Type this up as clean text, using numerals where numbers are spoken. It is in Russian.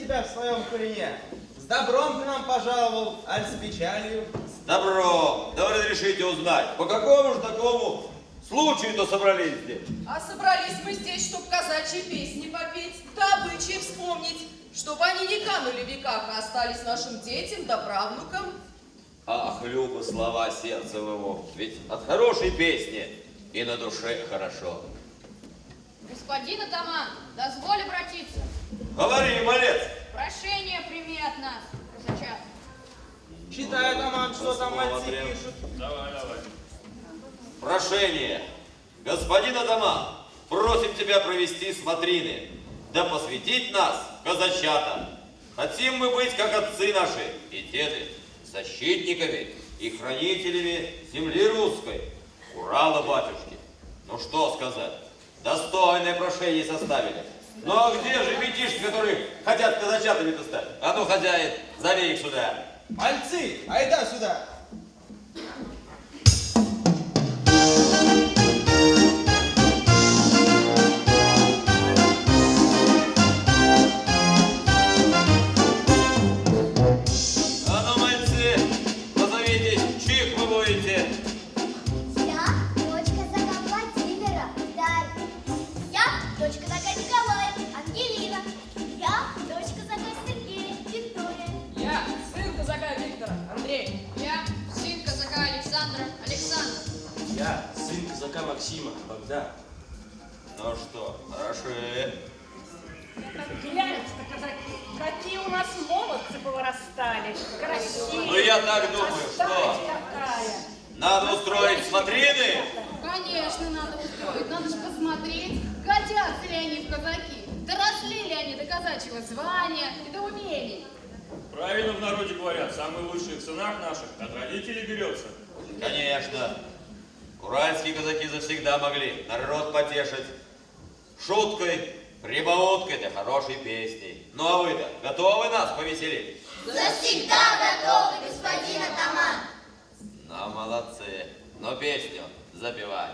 тебя в своем куренье. С добром ты нам пожаловал, аль с печалью? С добром. Да вы разрешите узнать, по какому же такому случаю-то собрались здесь? А собрались мы здесь, чтобы казачьи песни попеть, да обычаи вспомнить, чтобы они не канули в веках, а остались нашим детям да правнукам. Ах, любо слова сердца моего, ведь от хорошей песни и на душе хорошо. Господин атаман, дозволь обратиться. Говори, малец. Прошение прими от нас, казачат. Читай, атаман, что там Слово мальцы требует. пишут. Давай. Прошение. Господин атаман, просим тебя провести смотрины, да посвятить нас, казачата. Хотим мы быть, как отцы наши и деды, защитниками и хранителями земли русской, Урала, батюшки. Ну что сказать, достойное прошение составили. Ну а где же ребятишки, которые хотят казачатами-то стать? А ну, хозяин, зови их сюда. Мальцы, айда сюда. А ну, мальцы, позовитесь, чих вы будете. Я дочка Зака Владимира, Дарья. Я дочка Зака Николая, Ангелина. Я дочка Зака Сергея, Виктория. Я сын казака Виктора, Андрей. Я сын казака Александра, Александр. Я сын казака Максима, Богдан. Ну что, хороши. Гляньте-ка, казаки, какие у нас молодцы повырастали, красивые. Ну я так думаю, Стать что какая. надо устроить смотрины. Конечно, надо устроить. Надо же посмотреть, годятся ли они в казаки. Доросли ли они до казачьего звания и до умений. Правильно в народе говорят, самый лучший в сынах наших от родителей берется. Конечно. Уральские казаки завсегда могли народ потешить шуткой, прибауткой да хорошей песней. Ну а вы-то готовы нас повеселить? Завсегда готовы, господин атаман. Ну, молодцы. Но песню запевай.